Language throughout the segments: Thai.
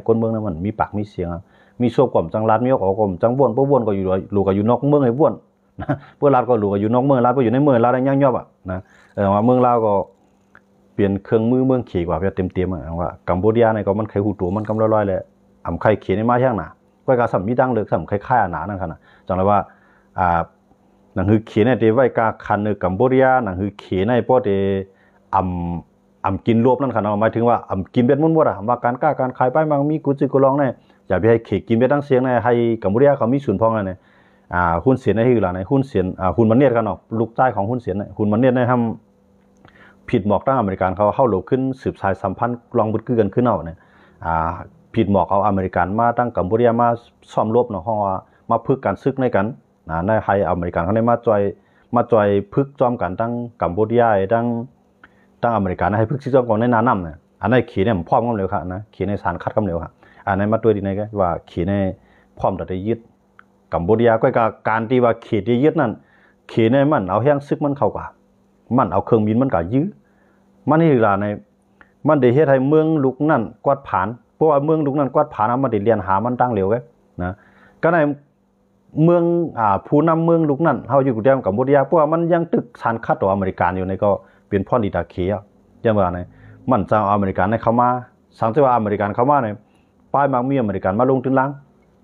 ก้นเมืองนั้นมันมีปากมีเสียงมีโซ่กล่อมจังรัดมีออกกล่อมจังบ้วนป้วนก็อยู่ลูกก็อยู่นอกเมืองไอ้บ้วนนะเพื่อรัดก็ลูกก็อยู่นอกเมืองรัดก็อยู่ในเมืองรัดได้ย่างยอบนะว่าเมืองลาวก็เปลี่ยนเครื่องมือเมืองขี่กว่าเต็มว่ากัมพูชาเนี่ยก็มันไข่หูตัวมันกำลอยๆเลยไข่ขี่ในมาช่างหนาก็การสัมมีดังเลือกสัมไข่ข่ายหนานั่นขนาดจังเลยว่าหนังหือขี่ในเดไว้กาคันในกัมพูชาหนังหือขี่ในพวกเดกินรวบนั่นขนาดหมายถึงว่ากินเบ็ดมุ่นว่าว่าการกล้าการขายไปมันมีกุจิกุลองเนี่ยอย่าไปให้ขี่กินเบ็ดตั้งเสียงในให้กัมพูชาเขามีส่วนพองอะไรเนี่ยหุ้นเสียในที่หลังในหุ้นเสียหุ้นมันเนียดกันออกลูกใต้ของหุ้นเสียหุ้นมันเนียดในทำผิดหมอกตั้งอเมริกันเขาเข้าหลบขึ้นสืบสายสัมพันธ์ลองบุดกือกันขึ้นเอาเนี่ยผิดหมอกเอาอเมริกันมาตั้งกัมพูชามาซ่อมรบเนาะห้องมาพึกการซึกในกันในให้อเมริกันเขาได้มาจอยพึกจอมกันตั้งกัมพูชาตั้งอเมริกันให้พึกซิจอมกันในนาน้ำเนี่ยอันนี้ขี่เนี่ยผมพร้อมกันเร็วครับนะขี่ในสารคัดกันเร็วครับอันนี้มาตัวดีในก็ว่าขี่ในพร้อมแต่ได้ยึดกัมพูชาก็การที่ว่าขี่ที่ยึดนั่นขี่ในมันเอาแห้งซึกมันเข้ากว่ามันเอาเครื่องบินมันก็ยื้อมันนี่ล่ะในมันได้เฮ็ดให้เมืองลุกนั่นกวาดผานเพราะว่าเมืองลุกนั่นกวาดผานมันได้เรียนหามันตั้งเร็วไงนะก็ในเมืองผู้นำเมืองลุกนั่นเฮาอยู่กับกัมพูชาเพราะว่ามันยังตึกสารคัดต่ออเมริกันอยู่ในก็เป็นพ่อดีตาเขียยังว่าในมันจะอเมริกันในเข้ามาสังเกตว่าอเมริกันเข้ามาในป้ายมักมีอเมริกันมาลงตื้นล่าง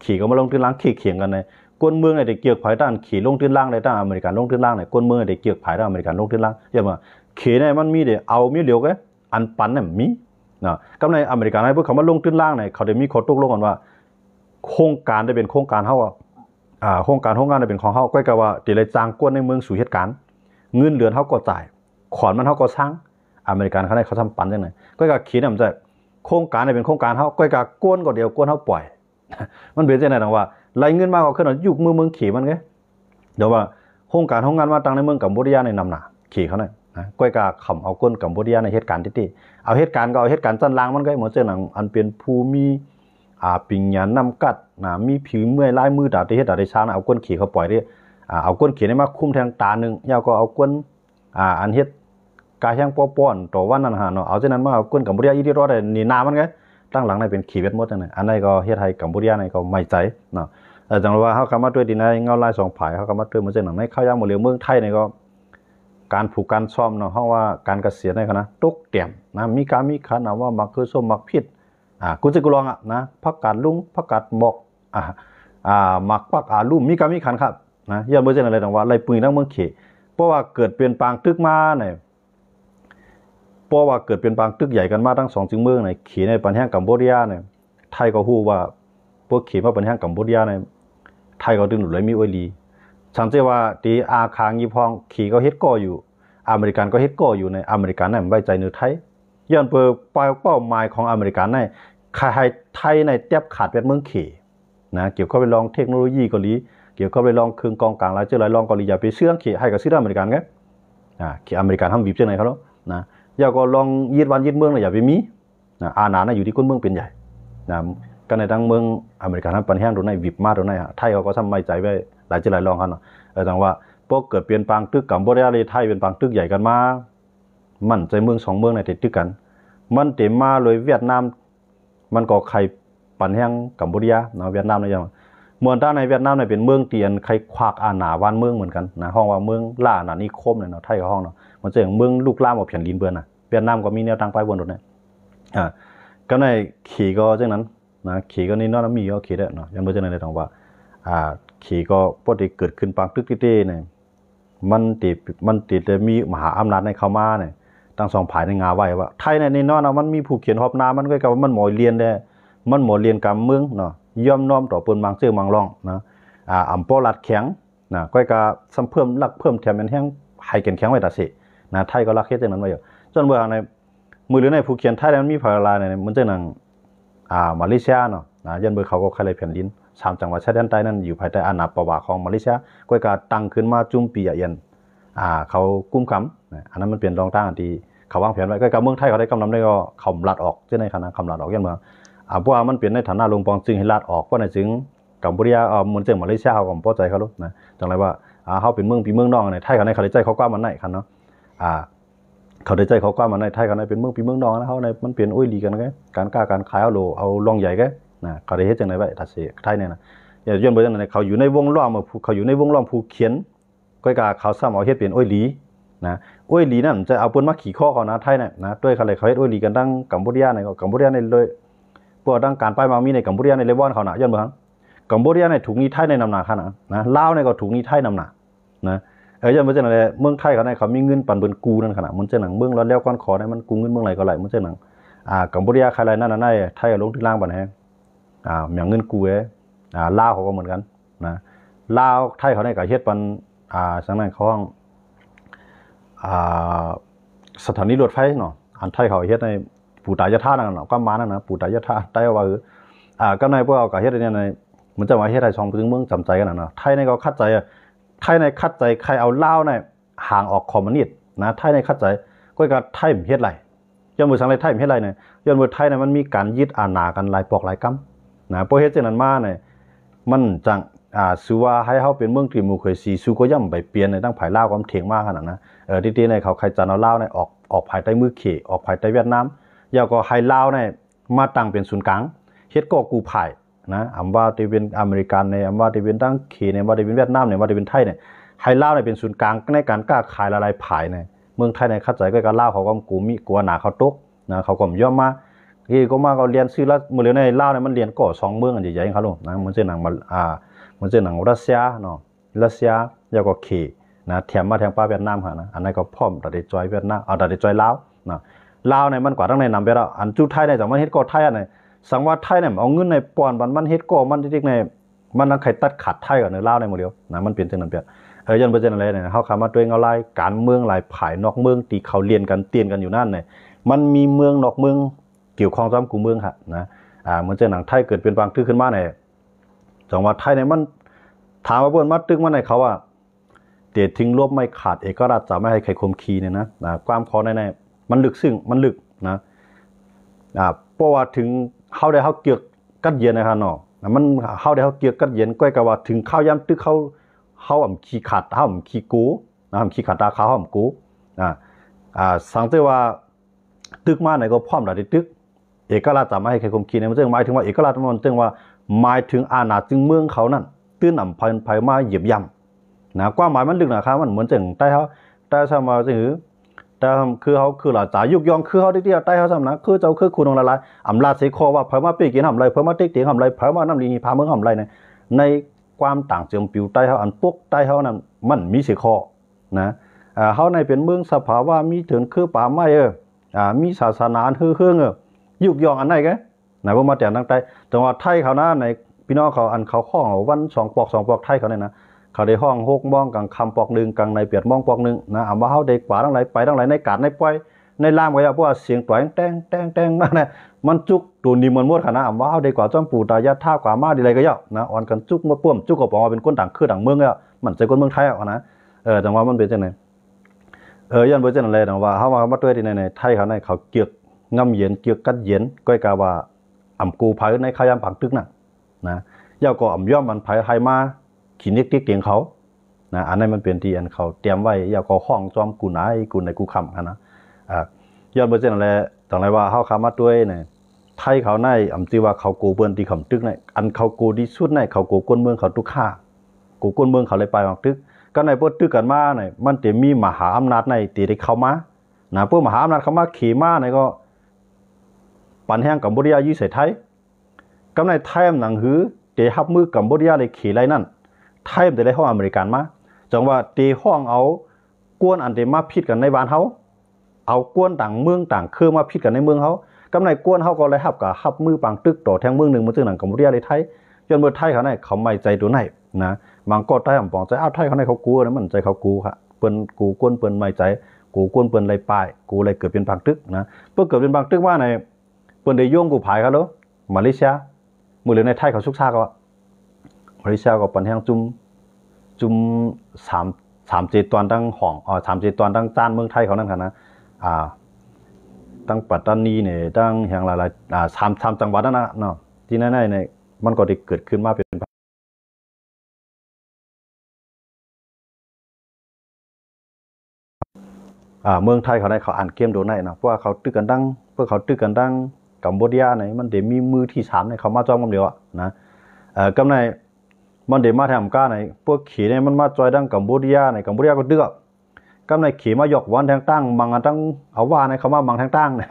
ขี่ก็มาลงตื้นล่างขี่เขียงกันในก้นเมืองได้เกี่ยวภายด้านขี่ลงตื้นล่างได้ด้านอเมริกันลงตื้นล่างในก้นเมืองได้เกี่ยวภายด้านอเมริกันลงตื้นล่างยังว่าขี่ในมันมีเดี๋ยวเอามีเหลียวกันอันปันเนี่ยมีนะก็ในอเมริกันให้พวกเขามาลงตื้นล่างในเขาได้มีข้อตกลงกันว่าโครงการได้เป็นโครงการเฮาโครงการได้เป็นของเฮาก็คือว่าตีเลยจ้างก้นในเมืองสู่เหตุการณ์เงินเดือนเฮาก็จ่ายขอนมันเฮาก็สร้างอเมริกันเขาได้เขาทำปันจังได๋ก็คือขี่เนี่ยมันจะโครงการได้เป็นโครงการเฮาก็คือก้นก็เดียวก้นเฮาปล่อยมันเป็นจังได๋ดังว่าไหลเงินมาก็ขึ้นยุคเมืองขี่มันไงเดี๋ยวว่าโครงการงานมาตั้งในเมืองกัมพูชาในนำหน้าขี่เขาเนี่ยก้อยกาขำเอาก้นกัมพูชาในเหตุการณ์ที่เอาเหตุการณ์ก็เอาเหตุการณ์จันลางมันก็เหมือนเจ้าหนังอันเป็นภูมิปิญญานำกัดมีผิวเมื่อยลายมือดาบที่เฮ็ดดาบได้ช้าเอาก้นขี่เขาปล่อยได้เอาก้นขี่ได้มาคุ้มแทงตาหนึ่งยาวก็เอาก้นอันเฮ็ดกายแห้งป้อนต่อวันนั้นหาเนาะเอาเช่นนั้นมาเอาก้นกัมพูชาอีที่รอดได้หนีนามันไงตั้งหลังในเป็นขี่เวทมดจังได๋อันนั้นก็เฮ็ดให้กัมพูชาในก็ไม่ใจเนาะจังว่าเฮาเข้ามาด้วยดีในเงาลาย2ผายเฮาเข้ามาด้วยมันจังหนังในข้าวยามบ่เหลียวเมืองไทยนี่ก็การผูกการซ่อมเนาะเฮาว่าการเกษียณในคณะตกเตี่ยมนะมีการมีคันว่ามักคือส้มมักผิดกูสิกูลองนะผักกาดลุงผักกาดหมอกมักปักลุ่มมีการมีคันครับนะอย่าบ่จังได๋ต้องว่าไล่ปืนทั้งเมืองเขเพราะว่าเกิดเปลี่ยนปางตึกมาเนี่ยเพราะว่าเกิดเปลี่ยนปางตึกใหญ่กันมาทั้ง2จึงเมืองในเขในปัญหากัมพูชาเนี่ยไทยก็ฮู้ว่าพวกเขมาปัญหากัมพูชาเนี่ยไทยก็ดึงหลุดเลยมีโอลีสังเกตว่าตีอาคางยีพองขี่ก็เฮ็ดก่ออยู่อเมริกันก็เฮ็ดก่ออยู่ในอเมริกันนั้นไว้ใจเนื้อไทยย้อนเปิดเป้าหมายของอเมริกันในให้ไทยในแทบขาดเป็นเมืองเขนะเกี่ยวกับไปลองเทคโนโลยีเกาหลีเกี่ยวกับไปลองเครื่องกองกลางหลายเจ้าหลายลองเกาหลีอย่าไปเชื่อเขให้กับซื้ออเมริกันไงเขอเมริกันทำบีบจังไหนเขาแล้วนะอย่าก็ลองยึดวันยึดเมืองเลยอย่าไปมีอาณาอยู่ที่ก้นเมืองเป็นใหญ่นะกันในทั้งเมืองอเมริกันนั้นปัญหาตรงไหนวิบมาตรงไหนไทยเขาก็ทำไม่ใจไว้หลายเจ้าหลายลองกันเนาะจังว่าพวกเกิดเปลี่ยนปางตึกกัมพูชาเลยไทยเป็นปางตึกใหญ่กันมามันใจเมือง2เมืองในติดตึกกันมันเต็มมาเลยเวียดนามมันก็ใครปัญหากัมพูชาเนาะเวียดนามนะจังเมืองต้าในเวียดนามเนี่ยเป็นเมืองเตียนใครควักอาณาวันเมืองเหมือนกันนะห้องว่าเมืองล่าอาณานิคมเนี่ยเนาะไทยกับห้องเนาะมันจะอย่างเมืองลูกล่ามเอาแผ่นดินเบิ่นน่ะเวียดนามก็มีแนวทางไปบนรถเนี่ยก็ในขี่ก็จังนั้นนะขี่ก็นี่เนาะมีก็ขี่ได้เนาะยังบ่จังได๋ต้องว่าขี่ก็ปกติเกิดขึ้นปางตึกติๆเนี่ยมันติดมีมหาอำนาจในเข้ามาเนี่ยตั้ง2ผายในงาไว้ว่าไทยในนี่เนาะมันมีผู้เขียนฮอบนามันก็กับมันหมอเรียนได้มันหมอเรียนกับเมืองเนาะย่อมน้อมต่อเปิ้นบางเสื้อบางร่องนะอำปอลัดแข็งนะก็ก็ซ้ำเพิ่มรักเพิ่มแถมเป็นแห้งให้แข็งไว้ตาสินะไทยก็รักเฮ็ดจังนั้นไว้อยู่จนว่าในมือหรือในผู้เขียนไทยมันมีภาษาเนี่ยมันจังนั้นมาเลเซียเนาะนะยันเบอร์เขาก็ใครเลยแผ่นดิน3จังหวัดชายแดนใต้นั้นอยู่ภายใต้อาณาประวัติของมาเลเซียก็การตั้งขึ้นมาจุ่มปีเย็นเขากุ้มคำอันนั้นมันเปลี่ยนรองตั้งที่เขาวางแผนไว้ก็กับเมืองไทยเขาได้กำลังได้ก็คำลัดออกที่ในขณะคำลัดออกยันมาเพราะว่ามันเปลี่ยนในฐานะลงปองจึงให้ลัดออกเพราะในจึงกัมพูชาเหมือนเจ้ามาเลเซียเขาก็พอใจเขาลูกนะจังไรว่าเขาเป็นเมืองปีเมืองนอกในไทยเขาในเขาได้ใจเขากว้ามันไหนคันเนาะ เขาได้ใจเขากว่ามาในไทยกันในเป็นเมืองปีเมืองนองนะเขาในมันเปลี่ยนอุ้ยลีกันไงการกล้าการขายเอาโลเอาลองใหญ่แกนะเขาได้เฮ็ดจังได๋ไว้ถ้าสิไทยเนี่ยนะอย่าย้อนไปจังได๋เขาอยู่ในวงล้อมเขาอยู่ในวงล้อมผู้เขียนก้อยกาเขาซ้ำเอาเฮ็ดเป็นอุ้ยลีนะอุ้ยลีนั่นจะเอาเปิ้นมาขี่ข้อเขานะไทยเนี่ยนะด้วยเขาเลยเขาเฮ็ดอุ้ยลีกันตั้งกัมพูชาในกัมพูชาในเลยพวกตั้งการป้ายมามีในกัมพูชาในเลวอนเขาน่ะย้อนเบิ่งกัมพูชาในถูกนี้ไทยในนำหน้าคั่นนะลาวในก็ถูกนี้ไทยนำหน้านะย้อนไปจังได๋เมืองไทยเขาในเขามีเงินปันเบิ่นกูนั่นขนาดมันจังหนังเมืองแล้วก่อนขอได้มันกูเงินเมืองไหลก็ไหลมันจังหนังกัมพูชาใครไรนั่นน่ะในไทยลงที่ล่างบัดแฮงอย่างเงินกูลาวเขาก็เหมือนกันนะลาวไทยเขาได้ก็เฮ็ดปันสังนั้นเขาสถานีรถไฟเนาะอันไทยเขาเฮ็ดในปู่ตายะท่านั่นเนาะก็มานั่นนะปู่ตายะท่าใต้ว่าก็ในพวกเอาก็เฮ็ดเนี่ยในมันจะว่าเฮ็ดให้2ถึงเมืองจำใจกันน่ะเนาะไทยในก็คัดใจไทยในคัดใจใครเอาลาวในห่างออกคอมมิวนิสต์นะไทยในคัดใจก็ก็ไทยเฮ็ดไรย้อนมือสังไรไทยเฮ็ดไรเนี่ยย้อนมือไทยเนี่ยมันมีการยึดอาณากันหลายปอกหลายกำนะพอเฮ็ดจังนั้นมาเนี่ยมันจังสุว่าให้เฮาเป็นเมืองที่หมู่เคยสีสุก็ย่ำไปเปลี่ยนในตั้งภายลาวความเถียงมากขนาดนะที่ในเขาใครจันเอาลาวในออกภายใต้มือเขออกภายใต้เวียดนามยาวก็ให้ลาวในมาตั้งเป็นศูนย์กลางเฮ็ดก่อกูภายนะอำว่าที่เป็นอเมริกันในอำว่าที่เป็นตั้งเขในว่าที่เป็นเวียดนามในว่าที่เป็นไทยเนี่ยให้ลาวในเป็นศูนย์กลางในการกล้าขายละลายภายในเมืองไทยในเข้าใจก็การลาวเขาก็กูมีกลัวหนาเขาตกนะเขาก็ย่อมมาที่ก็มาก็เรียนซื้อละมื้อเรียนในลาวเนี่ยมันเรียนก่อ2เมืองอันใหญ่ๆเขาลงนะมันจะหนังมามันจะหนังรัสเซียเนาะรัสเซียแล้วก็เคนะแถมมาแทงป้าเวียดนามค่ะนะอันนั้นก็พร้อมตัดได้จอยเวียดนามตัดได้จอยลาวนะลาวเนี่ยมันกว่าทั้งในนำไปแล้วอันจุไทยเนี่ยจากมันเฮ็ดก็ไทยอันไหนสังว่าไทยเนี่ยเอาเงินในป่อนมันเฮ็ดก็มันที่ในมันนักไข่ตัดขาดไทยกับในลาวในหมดเดียวนะมันเปลี่ยนจังนั้นเปลี่ยนยันเปอร์เซ็นต์อะไรเนี่ยเฮาคำว่าตัวเองเอาหลายการเมืองหลายภายนอกเมืองที่เขาเรียนกันเตียนกันอยู่นั่นเนี่ยมันมีเมืองนอกเมืองเกี่ยวข้องซ้ำกูเมืองค่ะนะเหมือนจะหนังไทยเกิดเป็นบางทึกขึ้นมาเนี่ยจังว่าไทยเนี่ยมันถามว่าเปิ้นมาตึกมาในเขาว่าเตียทิ้งรวบไม่ขาดเอกราชจะไม่ให้ใครข่มขีเนี่ยนะความขอในมันลึกซึ้งมันลึกนะเพราะว่าถึงเฮาได้เฮาเกี่ยวกัดเย็นนะครับเนาะมันเฮาได้เฮาเกี่ยวกัดเย็นก้อยก็ว่าถึงข้าวย่ำตึกเฮาขี้ขาดเฮาขี้กูนะขี้ขาดตาขาวเฮากูสังเกตว่าตึกมาไหนก็พร้อมได้ตึกเอกราชจะไม่ให้ใครข่มขีเนี่ยมันจึงหมายถึงว่าเอกราชมันจึงว่าหมายถึงอาณาจักรเมืองเขานั่นตื้นอ่ำไผมาเหยียบย่ำนะความหมายมันลึกนะครับมันเหมือนจังใต้เขาใต้ซะมาจังหือแต่คือเขาคือหล่ะจ๋ายุกยองคือเขาที่ใต้เขาซะนะคือเจ้าคือคุณองละลายอำลาเสคอว่าไผมาปีกินหำไรไผมาติ๊กติ๊กหำไรไผมาน้ำลีพาเมืองหำไรในความต่างเจียมปิวใต้เขาอันปกใต้เขานั้นมันมีเสคอนะเขาในเป็นเมืองสภาวะมีถึงคือป่าไม้มีศาสนาฮือยุกยองอันไหนแกไหนว่ามาแต่ตั้งใต้จังหวัดไทยเขานะในพี่น้องเขาอันเขาข้องวัน2 ปอกไทยเขาเนี่ยนะเขาได้ห้อง6 มองกลางคำปอก1กลางในเปียดมองปอก1นะว่าเขาได้กว่าทั้งหลายไปทั้งหลายในกาดในปล่อยในล่ามไว้เพราะว่าเสียงต่อยแต้งมาเนี่ยมันจุกตัวนี้มันมดขนาดว่าเขาได้กว่าจอมปู่ตายาท่ากว่ามาดีอะไรก็เยอะนะอ่อนกันจุกมดป้วมจุกก็บอกว่าเป็นคนต่างคือต่างเมืองอ่ะมันใจคนเมืองไทยอ่ะนะจังว่ามันเป็นจังได๋ยันเบ่จังได๋ว่าเฮามาด้วยที่ในไทยเขาในเขาเกียกงำเย็นเกียกกัดเย็นก้อยกาว่าอำกูไผในขยามผังตึกน่ะนะยาวก็อ่ำย่อมมันไผไผมาขีนิกติ๊กเตียงเขานะอันนั้นมันเป็นที่อันเขาเตรียมไว้ยาวก็ห้องจอมกูนายกูในกูคำนะย้อนเบ่จังได๋ต่างไรว่าเฮาคามาด้วยเนี่ยไทยเขาในอำที่ว่าเขากูเปิ้นที่คำตึกในอันเขากูที่สุดในเขากูก้นเมืองเขาทุกค่ากูก้นเมืองเขาเลยไปบางตึกก็ในพวกตึกกันมาเนี่ยมันจะมีมหาอำนาจในตีได้เข้ามานะพวกมหาอำนาจเข้ามาขี่มาเนี่ยก็ปันแห้งกัมพูชายี่ใส่ไทยกำในไทยหนังหือเตะฮับมือกัมพูชาเลยขี่ไรนั่นไทยมันจะได้ห้องอเมริกันมาจังว่าเตะห้องเอากวนอันเตมาพิดกันในบ้านเขาเอากวนต่างเมืองต่างเครื่องมาพิดกันในเมืองเขากำในกวนเขาก็เลยฮับมือปังตึกต่อแทงเมืองหนึ่งมาตึกหนังกัมพูชาเลยไทยจนเมื่อไทยเขาเนี่ยเขาไม่ใจตัวไหนนะบางก็ไทยอ่ำปองใจไทยเขาในเขากูนะมันใจเขากูค่ะเปิ้นกูกวนเปิ้นไม่ใจกูกวนเปิ้นไรปลายกูเลยเกิดเป็นบางตึกนะเพื่อเกิดเป็นบางตึกว่าในเปิ้นได้ย่งกูผายเขาแล้วมาเลเซียมือเหลือในไทยเขาชุกชาก็มาเลเซียก็ปันแห้งจุ่ม3-7 ตอนตั้งห้อง3-7 ตอนตั้งจานเมืองไทยเขานั่นค่ะนะตั้งปัตตานีเนี่ยตั้งแห่งหลายๆ3จังหวัดนั่นนะเนาะที่นั่นในมันก็ได้เกิดขึ้นมาเป็น เมืองไทยเขาได้เขาอ่านเกมโดนได้นะเพราะว่าเขาตึกกันดังเพื่อเขาตึกกันดังกัมพูชาไหนมันเดี๋ยวมีมือที่3ในเขามาจ้องกันเดียวนะกำในมันเดี๋ยวมาทำก้าไหนพวกขี่เนี่ยมันมาจอยดังกัมพูชาไหนกัมพูชาก็เดือกกำในขี่มาหยอกวันแทงตั้งมังตั้งเอาว่าในเขามามังแทงตั้งเนี่ย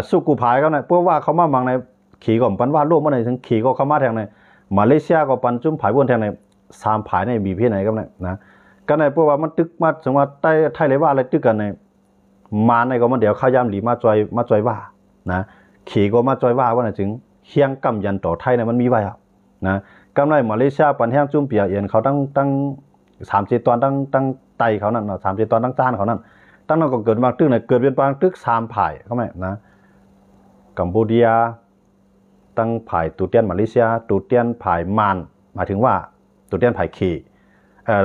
สู้กูภายก็เนี่ยเพราะว่าเขามามังในขี่ก่อนปันว่าโลกเมื่อไหร่ถึงขี่ก็เขามาแทงในมาเลเซียก็ปันจุ่มผายวนแทงใน3ผายในบีพี่ไหนก็เนี่ยนะก็ในเพราะว่ามันตึกมาสมมติว่าใต้ไทยเลยว่าอะไรตึกกันในมาในก็มันเดี๋ยวข้ายามหลีมาจอยว่านะขี่ก็มาจอยว่าว่าถึงเฮียงกำยันต่อไทยเนี่ยมันมีไว้อะนะกำไรมาเลเซียปันแห้งจุ่มเปียเอียนเขาตั้ง3-7 ตอนตั้งไตเขานั่นเนาะ3-7 ตอนตั้งจานเขานั่นตั้งนั้นก็เกิดมาตึกไหนเกิดเป็นปางตึก3ผายเขาไหมนะกัมพูชาตั้งผายตูเตียนมาเลเซียตูเตียนผายมานหมายถึงว่าตูเตียนผายขี่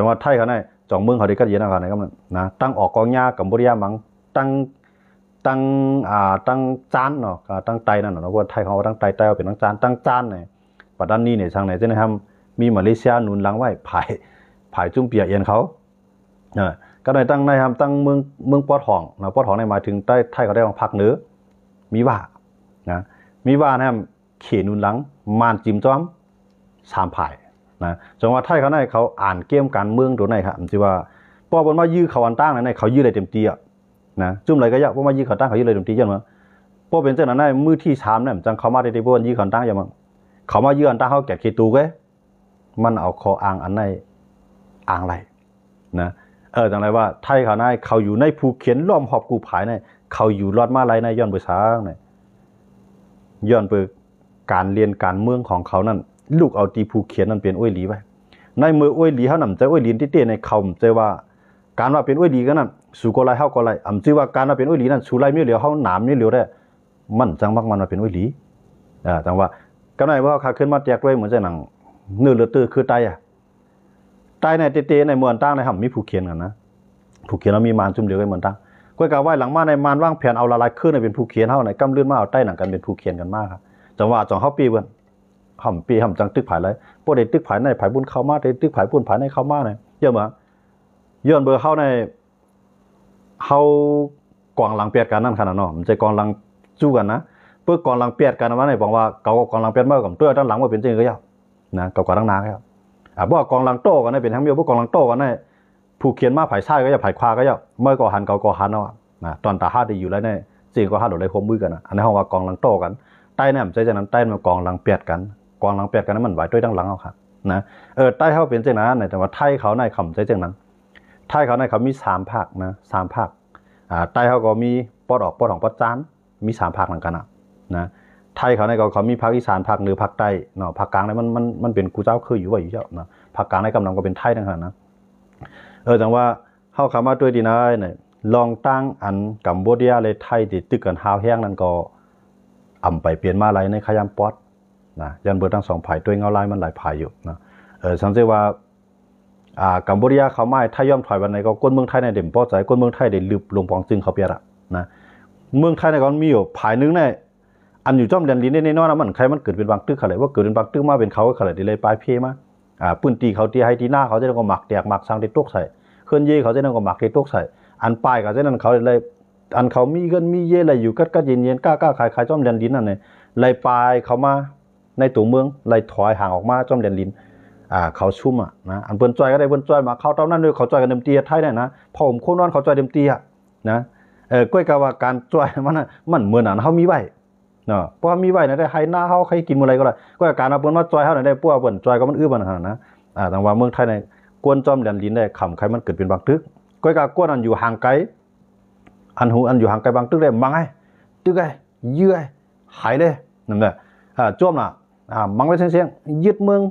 ว่าไทยเขาเนี่ยจ่องเมืองเขาได้ก็เย็นนะครับนะครับนะตั้งออกกองยากัมพูชามังตั้งจานเนาะตั้งไตนั่นเนาะว่าไทยเขาตั้งไตเป็นตั้งจานเนี่ยปัตตานีเนี่ยทางไหนจะได้ทำมีมาเลเซียหนุนหลังไว้ผายจุ่มเปียเอียนเขาก็เลยตั้งในทำตั้งเมืองปอทองนะปอทองในหมายถึงใต้ไทยเขาได้ของภาคเหนือมีว่านะมีว่านะขี่หนุนหลังมานจิมจ้อม3ผายนะจังหวัดไทยเขาในเขาอ่านเกมการเมืองตัวไหนครับที่ว่าปอบนว่ายื้อเขาอันตั้งในเขายื้ออะไรเต็มตีอ่ะนะจุ่มอะไรก็ยากเพราะว่ายื้อเขาตั้งเขายื้ออะไรเต็มตีจังมั้งพอเป็นเจ้าหน้าที่มือที่3เนี่ยจังเขามาได้พวกยื้อเขาตั้งอย่างมั้งเขามายื้ออันตั้งเขาแกะขีตูเก้มันเอาคออ่างอันในอ่างไรนะจังไรว่าไทยเขาในเขาอยู่ในภูเขียนล้อมหอบกูผายในเขาอยู่รอดมาไรในย้อนไปช้างเนี่ยย้อนไปการเรียนการเมืองของเขานั่นลูกเอาตีภูเขียนนั่นเป็นอ้วยหลีไว้ในมืออ้วยหลีเขาหนำใจอ้วยหลีที่เตี้ยในเขาใจว่าการว่าเป็นอ้วยหลีก็นั่นสู่ก็ไรเฮาก็ไรอำจื้อว่าการว่าเป็นอ้วยหลีนั่นสู่ไรไม่เหลียวเฮาหนามไม่เหลียวได้มันจังมักมันว่าเป็นอ้วยหลีจังว่าก็ไหนว่าขาขึ้นมาแจกด้วยเหมือนจะหนังเนื้อเลือดตื้อคือไตไตในเตี้ยในเมืองตั้งในห่ำมีภูเขียนกันนะภูเขียนเรามีมารจุ่มเหลียวไว้เหมือนตั้งก้อยกาไว้หลังมาในมารว่างแผ่นเอาละลายขึ้นในเป็นภูเขียนเฮาในกำเลื่อนมาเอาใต้หนังกันเป็นภูเขียนกันมากครับจังว่าจ่องเฮาปีเบิ่นห่ำปีห่ำจังตึกผายเลยพวกเด็กตึกผายในผายบุญเข้ามาเด็กตึกผายบุญผายในเข้ามาเนี่ยเยอะมากย้อนเบอร์เข้าในเฮากองหลังเปียดกันนั่นขนาดเนาะมันจะกองหลังจู้กันนะเพื่อกองหลังเปียดกันมาในบอกว่าเก่ากองหลังเปียดมากกับตัวด้านหลังว่าเป็นจริงก็ยากนะเก่ากว่าตั้งนานครับเพราะกองหลังโต้กันในเป็นทั้งเดียวพวกกองหลังโต้กันในผู้เขียนมาผายซ้ายก็จะผายขวาก็จะเมื่อก่อหันเก่าก่อหันเนาะนะตอนตาห้าดีอยู่แล้วเนี่ยจริงก็ห้าโดดเลยโคมมือกันนะอันนี้ห้องว่ากองหลังโต้กันใต้เนี่ยมันใจจากนั้นใต้มันกองหลังเปียดกันกองหลังเปียดกันนั้นมันไหวด้วยด้านหลังเอาครับนะใต้เขาเป็นจริงนะแต่ว่าไทยเขาในคำใจจริงนั้นไทยเขาในเขามี3ภาคนะ3ภาคใต้เขาก็มีปอดออกปอดของปอดจานมี3ภาคเหมือนกันนะไทยเขาในเขามีภาคอีสานภาคเหนือภาคใต้เนาะภาคกลางในมันเป็นกูเจ้าคืออยู่ว่าอยู่เจ้านะภาคกลางในกำลังก็เป็นไทยทั้งนั้นนะจังว่าเข้าคำว่าด้วยดีนะเนี่ยลองตั้งอันกัมพูชาเลยไทยติดตึกกันหาวแห้งนั่นก็อ่ำไปเปลี่ยนมาอะไรในขยำปอดนะยันเบอร์ทั้ง2ผายด้วยเงาลายมันหลายผายอยู่นะสังเกตว่ากัมพูชาเขาไม่ถ้าย่อมถอยวันไหนก็ก้นเมืองไทยในเด่มป้อใจก้นเมืองไทยเด่ลืบลงปองจึงเขาเปียระนะเมืองไทยในก็มีอยู่ผายนึงเนี่ยอันอยู่จ้อมเรียนลิ้นในน้อยนะมันใครมันเกิดเป็นบางตึกอะไรว่าเกิดเป็นบางตึกมาเป็นเขาอะไรดีเลยปลายเพมาปืนตีเขาตีให้ตีหน้าเขาจะต้องก็หมักแตกหมักสังติดตกใส่เคลื่อนเย่เขาจะต้องก็หมักติดตกใส่อันปลายเขาจะนั่นเขาเลยอันเขามีเงินมีเย่อะไรอยู่กัดเย็นกล้าขายจ้อมเรียนลิ้นนั่นเลยเลยปลายเขามาในตัวเมืองเลยถอยห่างออกมาจ้อมเรียนลิ้นเขาชุ่มนะอันเปิ้นจอยก็ได้เปิ้นจอยมาเข้าเท่านั้นด้วยเขาจอยกันเต็มตีไทยเนี่ยนะพอผมโคนนเขาจอยเต็มตีนะก้อยกะว่าการจอยมันเหมือนอันเขามีไว้เนาะเพราะมีไว้นะได้ให้หน้าเขาใครกินอะไรก็ได้ก้อยการเอาเปิ้นมาจอยเขาได้ปั้วเปิ้นจอยก็มันอื้อมันขนาดนะแต่ว่าเมืองไทยในกวนจอมเรียนลิ้นได้ขำใครมันเกิดเป็นบางตึกก้อยกะกวนอันอยู่ห่างไกลอันอยู่ห่างไกลบางตึกได้บางไงตึกไงยื้อไงหายเลยนั่นแหละจ้วมน่ะบางไว้เสียงยึดเมือง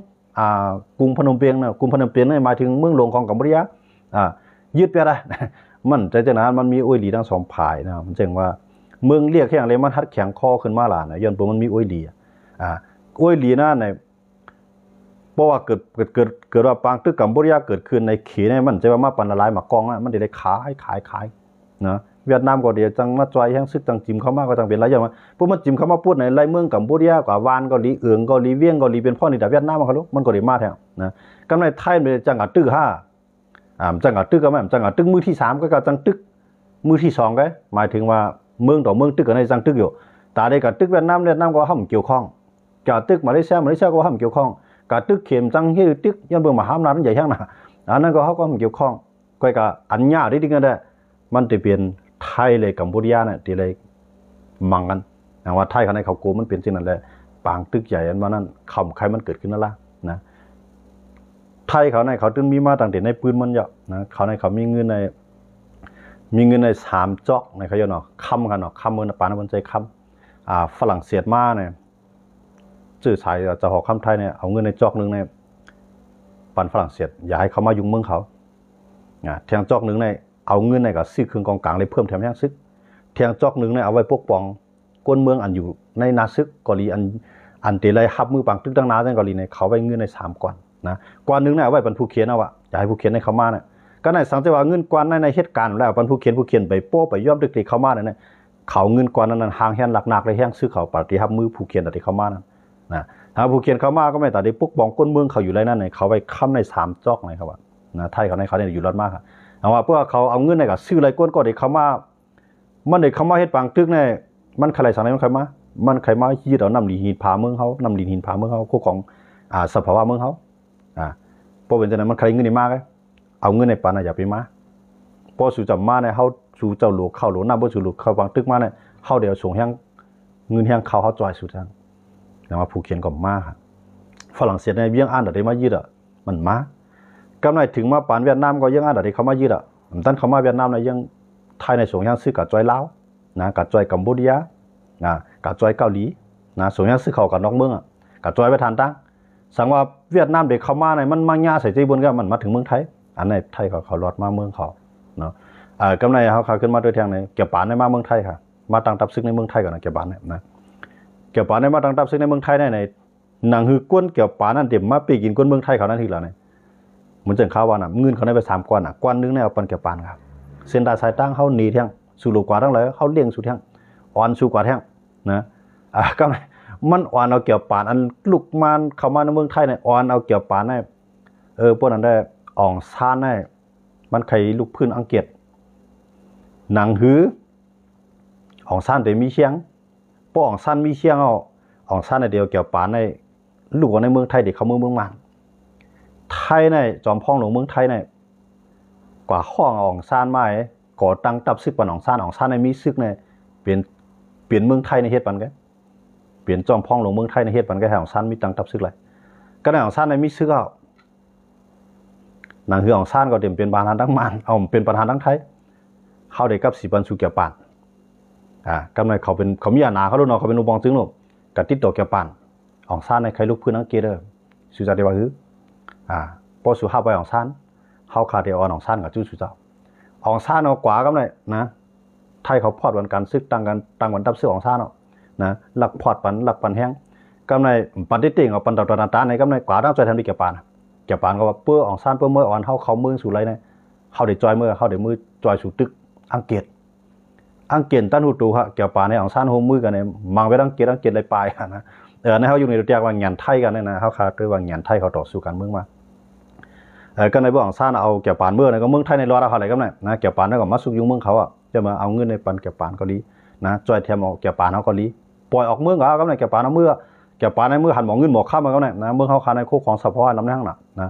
กรุงพนมเปียงนะกรุงพนมเปียงนี่หมายถึงเมืองหลวงของกัมพูชายึดไปได้มันใจจังนั้นมันมีอ้วยหลีทั้ง2ผายนะมันจึงว่าเมืองเรียกแค่อะไรมันทัดแข็งคอขึ้นมาล่ะนะย้อนปมันมีอ้วยหลีอ้วยหลีนั่นในเพราะว่าเกิดว่าปางตึกกัมพูชาเกิดขึ้นในเขตนี่มันจะว่ามาปันละลายมากองนะมันได้ขายนะเวียดนามก็เดี๋ยวจังมาจอยแห้งซึกจังจิ้มเข้ามาก็จังเป็นไรอย่างว่าพวกมันจิ้มเข้ามาพูดในไรเมืองกัมพูชากว่าวานก็ลีเอืองก็ลีเวียงก็ลีเป็นพ่อนี่แต่เวียดนามมันเขาลูกมันก็ได้มาแท้นะกำในไทยมันจังกัดตึก5จังกัดตึกก็ไม่จังกัดตึกมือที่3ก็จังตึก มือที่สองก็หมายถึงว่าเมืองต่อเมืองตึกกันในจังตึกอยู่แต่ได้กับตึกเวียดนามก็ห้ามเกี่ยวข้องกับตึกมาเลเซียก็ห้ามเกี่ยวข้องกับตึกเข็มจังที่ตึกยันเมืองมหาอำนาจนั้นใหญ่แค่ไหนอันนั้นก็เขาก็ห้ามเกี่ยวข้องก็กับอันยาที่ดิ้งกันได้มันจะเป็นไทยเลยกัมพูชาเนี่ยที่เลยมังกันแต่ว่าไทยเขาในเขาโกมันเป็นสิ่งนั้นแหละปางตึกใหญ่อันว่านั้นคำใครมันเกิดขึ้นนั่นละนะไทยเขาในเขาตึ้งมีมาต่างแต่ในปืนมันเยอะนะเขาในเขามีเงินใน3 จอกในเขาเยอะเนาะคำกันเนาะคำเมืองปานมันใจคำฝรั่งเศสมาเนี่ยสื่อสายจะหอกคำไทยเนี่ยเอาเงินในจอกนึงในปันฝรั่งเศสอย่าให้เขามายุ่งเมืองเขาเทียงจอกนึงในเอาเงินในกับซื้อเครื่องกองกลางเลยเพิ่มแถมยังซึกเทียงจอกนึงในเอาไว้ปกป้องก้นเมืองอันอยู่ในนาซึกกอลีอันเตลัยฮับมือปังตึกตั้งนาในกอลีในเขาไว้เงินใน3 ก้อนนะก้อนนึงเนี่ยเอาไว้บรรทุกเขียนเอาวะอย่าให้ผู้เขียนในเขามาเนี่ยก็ในสังเกตว่าเงินก้อนในเหตุการณ์แล้วบรรทุกเขียนไปโป้ไปย่อมดึกๆเข้ามาเนี่ยเขาเงินก้อนนั้นห่างแห่งหนักๆเลยแห่งซื้อเขาปฏิฮับมือผู้เขียนแต่ที่เข้ามานั่นนะถ้าผู้เขียนเข้ามาก็ไม่แต่ได้ปกป้องก้นเมืองเขาอยู่ไรนั่นเนี่ยเขาไว้ค้ำใน3 จอกเลยครับว่านะไทยเขาในเขาเนี่ยอยู่รอดมากครับแต่ว่าเพื่อเขาเอาเงินในกับซื้อไรก้นก็ได้เข้ามามันได้เข้ามาเหตุปังตึกเนี่ยมันใครสั่งไหนมันใครมายืดเอาน้ำลีหินผาเมืองเขาน้ำลีหินผาเมืองเขาคู่ของสภาวะเมืองเขาพอเป็นจากนั้นมันใครเงินในมากเลยเอาเงินในปานอย่าไปมาพอสู่จับมาเนี่ยเขาสู่เจ้าหลวงเข้าหลวงน้ำบ่สู่หลวงเข้าปังตึกมาเนี่ยเขาเดี๋ยวส่งแห้งเงินแห้งเขาจอยสู่ทางแต่ว่าผู้เขียนก็มาครับฝรั่งเศสในเวียงอันแต่ได้มายืดมันมากำไรถึงมาปานเวียดนามก็ยังอันแต่เขามายืดตั้งเขามาเวียดนามเนี่ยยังไทยในส่งแห้งซื้อกับจอยลาวนะกับจอยกัมพูชากับจอยเกาหลีนะส่วนนี้ซื้อเขากับนอกเมืองกับจอยไปทานตั้งสั่งว่าเวียดนามเด็กเข้ามาในมันมาง่าใส่ใจบนก็มันมาถึงเมืองไทยอันในไทยเขาลอดมาเมืองเขาเนาะกำไรเขาขึ้นมาโดยทางไหนเกี่ยวปานในมาเมืองไทยค่ะมาตั้งตับซึกในเมืองไทยก่อนนะเกี่ยวปานเนี่ยนะเกี่ยวปานในมาตั้งตับซึกในเมืองไทยในหนังหือก้นเกี่ยวปานนั่นเดี๋ยวมาปีกินก้นเมืองไทยเขานั่นทีละเนี่ยเหมือนเจนข้าววันเงินเขาได้ไป3 ก้อนก้อนนึงเนี่ยเอาปันเกี่ยวปานครับเส้นได้สายตั้งเขาหนีเที่ยงสู่ลูกกว่าทั้งเลยเขาเลี้ยงสู่เที่ยงอ่อนสู่กว่าเที่ยงนะก็มันอ่อนเอาเกี่ยวปานอันลูกมันเข้ามาในเมืองไทยเนี่ยอ่อนเอาเกี่ยวปานได้พวกนั้นได้อ่องซานได้มันใครลูกพื้นอังกฤษหนังหืออ่องซานแต่มีเชียงพวกอ่องซานมีเชียงเอาอ่องซานในเดียวเกี่ยวปานในลูกในเมืองไทยเด็กเขาเมืองมันไทยในจอมพองหลวงเมืองไทยในกว่าห้องอ่องซานมาก่อตั้งตับซึกปันอ่องซานในมีซึกในเปลี่ยนเมืองไทยในเฮ็ดปันกันเปลี่ยนจอมพองหลวงเมืองไทยในเฮ็ดปันกันของซานมีตังตับซึกเลยก็ในของซานในมีซึกเอาหนังคือของซานก็เต็มเป็นประธานทั้งมันเอาเป็นประธานทั้งไทยเข้าได้กับ4 ปันสุเกี่ยวปานกำไรเขามีอาณาเขาดูเนาะเขาเป็นอุบองซึ้งหรอกกับติดต่อเกี่ยวปานของซานในใครลูกพื้นอังกฤษสุจาเดวะฮือพอสู่ห้าไปของซานเขาขาดเดียวของซานกับจู้สุเจ้าของซานเอากว่ากำไรนะไทยเขาพอดวันการซึกตั้งวันตับซึกของซานเนาะนะหลักพอดปันหลักปันแห้งกำไรปันติติงเอาปันตับตาในกำไรกว่าตั้งใจทำดีเกี่ยวปานก็ว่าเปื้อของซานเปื้อเมื่ออ่อนเขามือสู่ไรเนี่ยเขาได้จอยเมื่อเขาได้มือจอยสู่ตึกอังกฤษตั้นหูตูฮะเกี่ยวปานในของซานโฮมมือกันเนี่ยมังไปอังกฤษเลยปลายนะในเขาอยู่ในเรียกว่าหยันไทยกันเนี่ยนะเขาขาดด้วยว่าหยันไทยเขาต่อสู้กันเมืองมาก็ในเบื้องซานเอาเกี่ยวปานเมื่อในก็เมืองไทยในรอดอะไรกันเนี่ยนะเกี่ยวปานนั่นก็มาสุกยุ่งเมืองเขาจะมาเอาเงินในปันเกี่ยวปานก็ดีนะจอยเทียมออกเกี่ยวปานเขาก็ดีปล่อยออกเมืองเขาก็ในเกี่ยวปานเอาเมื่อเกี่ยวปานในเมื่อหันหมองเงินหมอกข้ามมาก็เนี่ยนะเมืองเขาขาดในโคของสภาวะลำนั่งน่ะนะ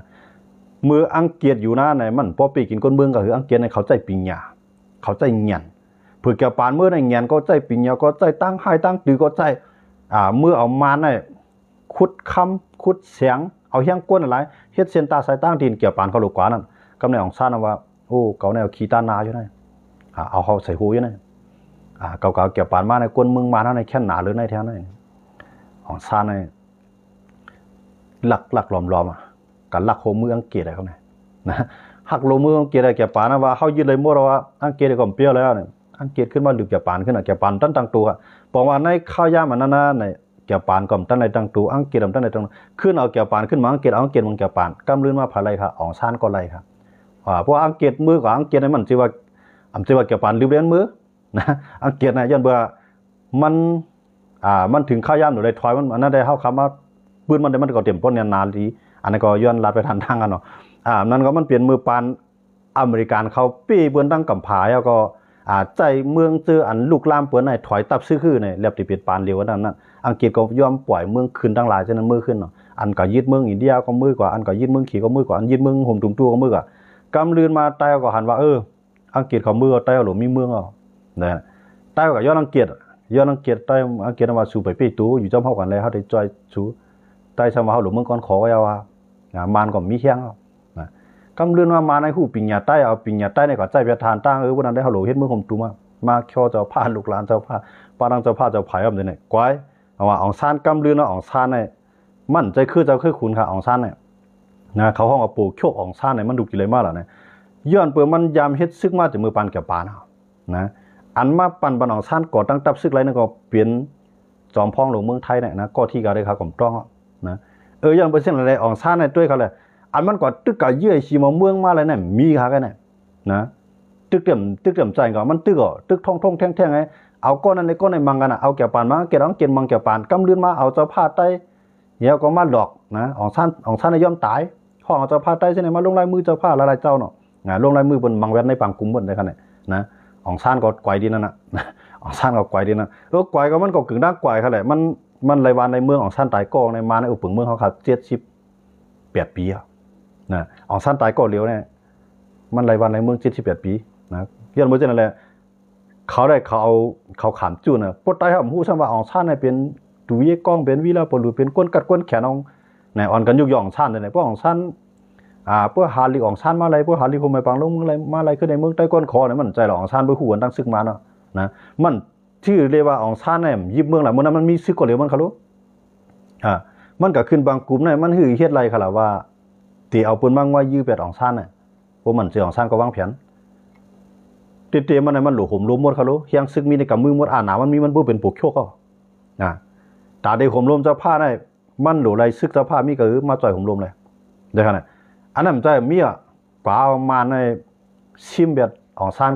เมื่ออังกฤษอยู่นะในมันพอปีกินก้นเมืองก็คืออังกฤษในเขาใจปิงหยาเขาใจเงียนเผื่อเกี่ยวปานเมื่อในเงียนก็ใจปิงหยาก็ใจตั้งให้ตั้งตือก็ใจเมื่อเอามาในขุดคำขุดเสียงเอาเฮี้ยงก้นอะไรเฮ็ดเส้นตาสายตั้งดินเกี่ยวปานเขาลูกกว่านั่นกำในของซานว่าโอ้เขาแนวขีตานาอยู่นั่นเอาเขาใส่หูอยู่นั่นเก่าเกี่ยวปานมาในก้นเมืองมาในแค่หนาหรือในแถวนั้นของซานในหลักหลอมกับหลักโฮมืออังกฤษอะไรเขาเนี่ยนะหักโลมืออังกฤษอะไรเกี่ยวปานว่าเขายืดเลยมั่วว่าอังกฤษก็เปรี้ยวแล้วเนี่ยอังกฤษขึ้นมาหลุดเกี่ยวปานขึ้นเกี่ยวปานตั้งตัวบอกว่าในข้าวยามันนั่นในเกี่ยวปานก็ตั้งในตั้งตัวอังกฤษตั้งในตั้งขึ้นเอาเกี่ยวปานขึ้นมาอังกฤษมันเกี่ยวปานกำลื่นมาผ่าไรครับของซานก็ไรครับเพราะอังกฤษมือกับอังกฤษในมันจีว่าเกี่ยวปานริบเลียนมือนะอังกฤษนะยันเบื่อมันถึงข้าวยามหนูได้ถอยมันอันนั้นได้เข้าคำว่าปืนมันก็เต็มป้นเนี่ยนานดีอันนั้นก็ย้อนลัดไปทันทางกันเนาะนั่นก็มันเปลี่ยนมือปานอเมริกันเขาปี้เบื้องตั้งกำผาแล้วก็ ใจเมืองเจออันลูกลามเปิ้นถอยตับซื้อคือเนี่ยเรียบที่เป็นปานเดียวนั้นอังกฤษก็ยอมปล่อยเมืองขึ้นทั้งหลายฉะนั้นมือขึ้นเนาะอันก็ยึดเมืองอินเดียก็มือกว่าอันก็ยึดเมืองขี่ก็มือกว่าอันยึดเมืองห่มตุงตัวก็มือกว่ากำลืนมาใต้ก็หันว่าอังกฤษเขามือใต้หรือมีเมืองนะใต้ก็ย้อนอังกฤษใต้อังกฤษมาสู่ไปปีตูอยู่จอมเฮากันเลยเฮาได้จอยสู่ใต้ชาวเฮาหรือเมืองก่อนขอก็ยาว่ามันก็มีแข้งนะกำลืนมาในหูปิญญาใต้เอาปิญญาใต้ในก็ใจประธานตั้งวันนั้นได้เฮาหลเฮ็ดเมืองห่มตุมาเคียวเจ้าผ้าลูกหลานเจ้าผ้าปานังเจ้าผ้าเจ้าไผ่แบบนี้เนี่ยก้อยว่าอองซานกำลืนเนาะอองซานเนี่ยมั่นใจคือเจ้าคือคุณค่ะอองซานเนี่ยนะเขาห้องเอาปูโคกอองซานเนี่ยมันดูกี่เลยมากล่ะเนี่ยย้อนเปิดมันยามเฮ็ดซึกมาจากมือปานแก่ปานนะอันมาปันอองซานก่อตั้งตับซึกไรนั่นก็เปลี่ยนจอมพองหลวงเมืองไทยเนี่ยนะก็ที่ก็ได้ครับผมต้องนะย้อนเปอร์เซ็นต์อะไรอองซานเนี่ยด้วยเขาเลยอันมันก็ตึกกะเยื่อชีมาเมืองมาอะไรเนี่ยมีค่ะกันเนี่ยนะตึกเต็มใจก็มันตึกท่องแท่งไงเอาก้อนนั้นในก้อนในมังกันเอาแก่ปานมาเกล้าเกณฑ์มังแก่ปานกำลืนมาเอาเจ้าผ้าใต้เหี้ยก็มาหลอกนะอองซานย่อมตายห้องเอาเจ้าผ้าใต้ใช่ไหมมาลงลายมือเจ้าผ้าหลายเจ้าเนาะลงลายมือบนมังแวนในปังกุมบนได้ขนาดนะอองซานก็ไกวดีนั่นน่ะอองซานก็ไกวดีนั่นไกวก็มันก็กึ่งด้านไกวเขาแหละมันรายวันในเมืองอองซานตายกองในมาในอุปเมืองเขาครับ78 ปีนะอองซานตายก็เลี้ยวเนี่ยมันรายวันในเมือง78 ปีนะย้อนเมื่อเช่นนั้นแหละเขาขามจุ่นปดใต้ครับผู้ชมว่าอองซานเนี่ยเป็นดูเยกองเป็นวิลาปลูเป็นก้นกัดก้นแขนองในอ่อนกันยุกย่องซานเลยเพราะอองซานเพื่อหาลิอองซานมาอะไรเพื่อหาลิคมไปปังลงเมืองอะไรมาอะไรขึ้นในเมืองใต้ก้นคอเนี่ยมันใจหรออองซานเพื่อหูกันตั้งซึกมาเนาะนะมันชื่อเรียกว่าอองซานเนี่ยยิบเมืองหลังเมืองนั้นมันมีซึกก็เหลียวมันเขารู้มันก็ขึ้นบางกลุ่มเนี่ยมันคือเฮ็ดไรค่ะล่ะว่าตีเอาปืนบ้างว่ายื้อเป็ดอองซานเนี่ยเพราะมันเจออองซานก็วางแผนเตะมันหลุมหมดเขารู้เฮียงซึกมีในกับมือหมดหนามันมีมันบ่เป็นปกโชกก็ตาได้ห่มลมเจ้าผ้าได้มันหลุไรซึกเจ้าผ้ามีก็คือมาจ่อยห่มลมเลยเดี๋ยวขนาดอันนั้นใจมีกว่ามาในชิมเบ็ดอองซาน